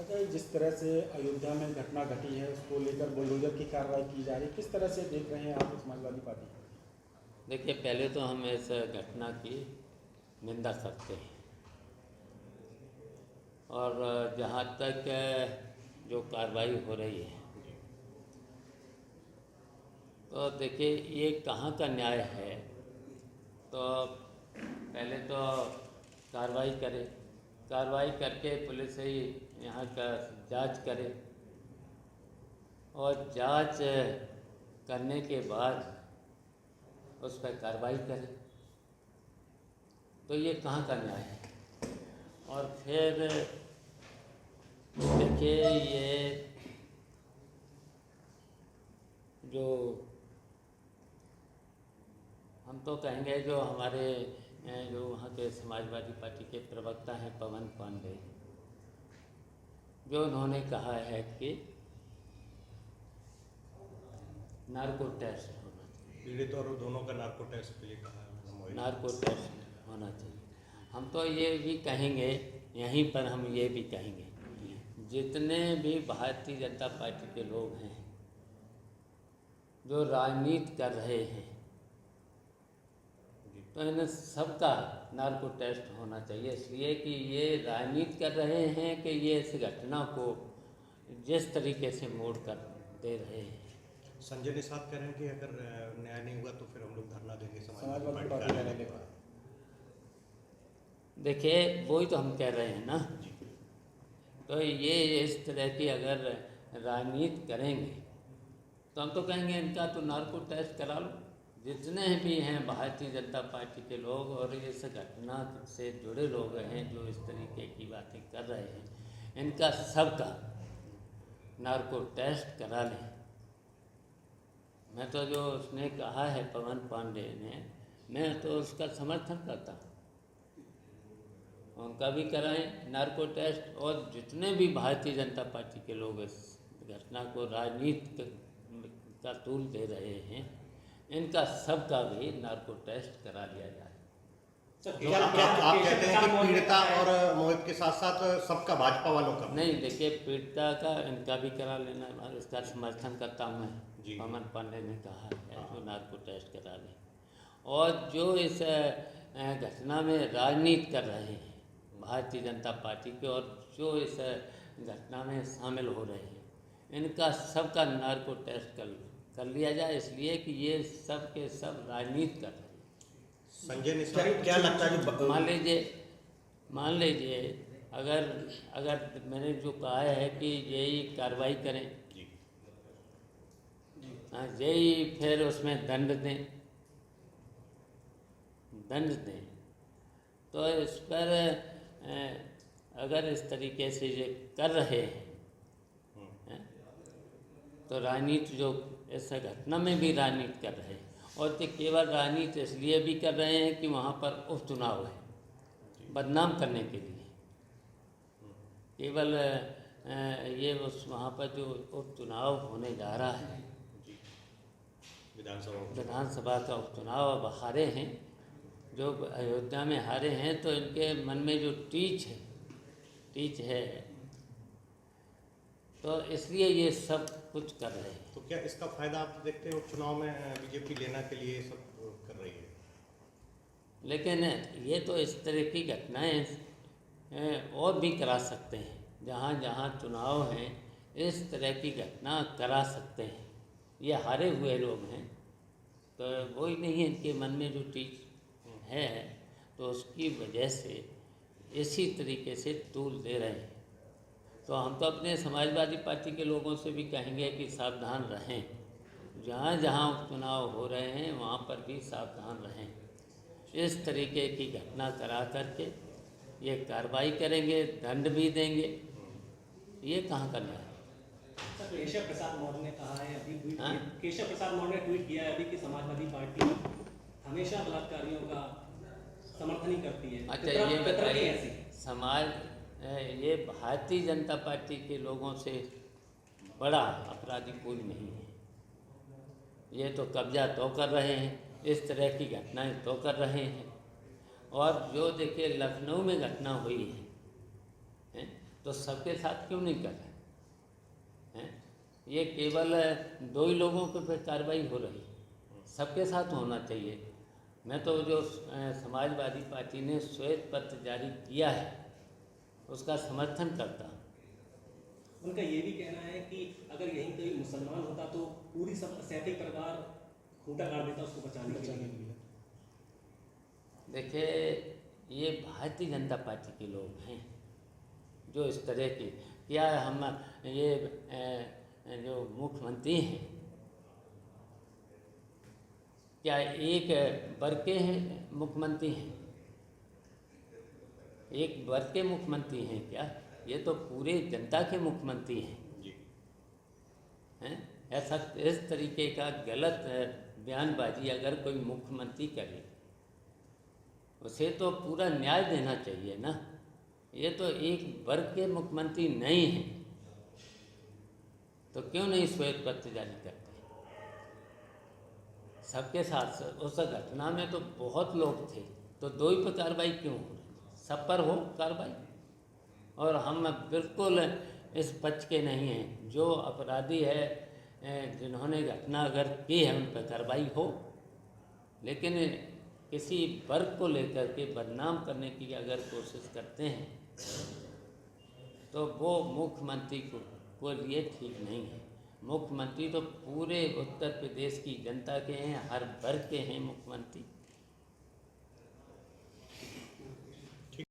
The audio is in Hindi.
अच्छा, जिस तरह से अयोध्या में घटना घटी है उसको लेकर बुलडोजर की कार्रवाई की जा रही है, किस तरह से देख रहे हैं आप समाजवादी पार्टी? देखिए, पहले तो हम इस घटना की निंदा करते हैं और जहाँ तक जो कार्रवाई हो रही है तो देखिए ये कहाँ का न्याय है। तो पहले तो कार्रवाई करे, कार्रवाई करके पुलिस ही यहाँ का जांच करे और जांच करने के बाद उस पर कार्रवाई करे, तो ये कहाँ का न्याय है। और फिर देखिए ये जो हम तो कहेंगे जो हमारे जो वहाँ के समाजवादी पार्टी के प्रवक्ता हैं पवन पांडे, जो उन्होंने कहा है कि नार्को टेस्ट होना चाहिए, पीड़ित और दोनों का नार्को टेस्ट के लिए कहा है, नार्को टेस्ट होना चाहिए। हम तो ये भी कहेंगे, यहीं पर हम ये भी कहेंगे, जितने भी भारतीय जनता पार्टी के लोग हैं जो राजनीति कर रहे हैं तो इन सबका नार्को टेस्ट होना चाहिए, इसलिए कि ये राजनीति कर रहे हैं कि ये इस घटना को जिस तरीके से मोड़ कर दे रहे हैं। संजय निषाद कह रहे हैं कि अगर न्याय नहीं हुआ तो फिर हम लोग धरना देंगे समाजवादी पार्टी का रहने का। देखिए वही तो हम कह रहे हैं ना, तो ये इस तरह की अगर राजनीति करेंगे तो हम तो कहेंगे इनका तो नार्को टेस्ट करा लो। जितने भी हैं भारतीय जनता पार्टी के लोग और इस घटना से जुड़े लोग हैं जो इस तरीके की बातें कर रहे हैं, इनका सबका नार्को टेस्ट करा लें। मैं तो जो उसने कहा है पवन पांडे ने, मैं तो उसका समर्थन करता हूँ, उनका भी कराएं नार्को टेस्ट। और जितने भी भारतीय जनता पार्टी के लोग इस घटना को राजनीति का तूल दे रहे हैं, इनका सबका भी नार्को टेस्ट करा लिया जाए। क्या आप कहते हैं कि पीड़िता और मोहित के साथ साथ सबका भाजपा वालों का? नहीं, देखिए पीड़िता का इनका भी करा लेना, इसका समर्थन करता हूँ मैं। पवन पांडे ने कहा है जो नार्को टेस्ट करा लें। और जो इस घटना में राजनीति कर रहे हैं भारतीय जनता पार्टी के और जो इस घटना में शामिल हो रहे हैं, इनका सबका नार्को टेस्ट कर लिया जाए, इसलिए कि ये सब के सब राजनीति कर रहे हैं। संजय निषाद क्या लगता है? मान लीजिए अगर मैंने जो कहा है कि यही कार्रवाई करें, हाँ यही फिर उसमें दंड दें तो इस पर अगर इस तरीके से ये कर रहे हैं तो राजनीति जो इस घटना में भी राजनीति कर रहे हैं, और तो केवल राजनीति इसलिए भी कर रहे हैं कि वहाँ पर उपचुनाव है, बदनाम करने के लिए। केवल ये उस वहाँ पर जो उपचुनाव होने जा रहा है, विधानसभा का उपचुनाव अब हारे हैं, जो अयोध्या में हारे हैं, तो इनके मन में जो टीच है तो इसलिए ये सब कुछ कर रहे हैं। तो क्या इसका फायदा आप देखते हो चुनाव में बीजेपी लेना के लिए सब कर रही है? लेकिन ये तो इस तरह की घटनाएं और भी करा सकते हैं, जहाँ जहाँ चुनाव हैं इस तरह की घटना करा सकते हैं। ये हारे हुए लोग हैं तो वही नहीं है इनके मन में जो टीच है, तो उसकी वजह से इसी तरीके से तूल दे रहे हैं। तो हम तो अपने समाजवादी पार्टी के लोगों से भी कहेंगे कि सावधान रहें, जहाँ जहाँ उपचुनाव हो रहे हैं वहाँ पर भी सावधान रहें। इस तरीके की घटना करा करके ये कार्रवाई करेंगे, दंड भी देंगे, ये कहाँ करना है। केशव प्रसाद मौर्य ने कहा है अभी, केशव प्रसाद मौर्य ने ट्वीट किया है अभी कि समाजवादी पार्टी हमेशा बलात्कारियों का समर्थन ही करती है। अच्छा, ये बताइए, ये भारतीय जनता पार्टी के लोगों से बड़ा अपराधी कोई नहीं है। ये तो कब्जा तो कर रहे हैं, इस तरह की घटनाएं तो कर रहे हैं। और जो देखिए लखनऊ में घटना हुई है तो सबके साथ क्यों नहीं कर रहे हैं? ये केवल 2 ही लोगों के पे कार्रवाई हो रही, सबके साथ होना चाहिए। मैं तो जो समाजवादी पार्टी ने श्वेत पत्र जारी किया है उसका समर्थन करता हूँ। उनका ये भी कहना है कि अगर यहीं कोई मुसलमान होता तो पूरी सब सैकड़ों परिवार खूंटा गाड़ देता उसको बचाने के लिए। देखिए, ये भारतीय जनता पार्टी के लोग हैं जो इस तरह की, क्या हम ये जो मुख्यमंत्री हैं क्या एक वर्ग के हैं मुख्यमंत्री हैं, एक वर्ग के मुख्यमंत्री हैं क्या? ये तो पूरे जनता के मुख्यमंत्री हैं। ऐसा इस तरीके का गलत बयानबाजी अगर कोई मुख्यमंत्री करे उसे तो पूरा न्याय देना चाहिए ना। ये तो एक वर्ग के मुख्यमंत्री नहीं हैं, तो क्यों नहीं श्वेत पत्र जारी करते? सबके साथ उस घटना में तो बहुत लोग थे, तो 2 ही पर कार्रवाई क्यों हो रही? सब पर हो कार्रवाई। और हम बिल्कुल इस पक्ष के नहीं हैं, जो अपराधी है जिन्होंने घटना अगर की है उन पर कार्रवाई हो, लेकिन किसी वर्ग को लेकर के बदनाम करने की अगर कोशिश करते हैं तो वो मुख्यमंत्री को लिए ठीक नहीं है। मुख्यमंत्री तो पूरे उत्तर प्रदेश की जनता के हैं, हर वर्ग के हैं मुख्यमंत्री।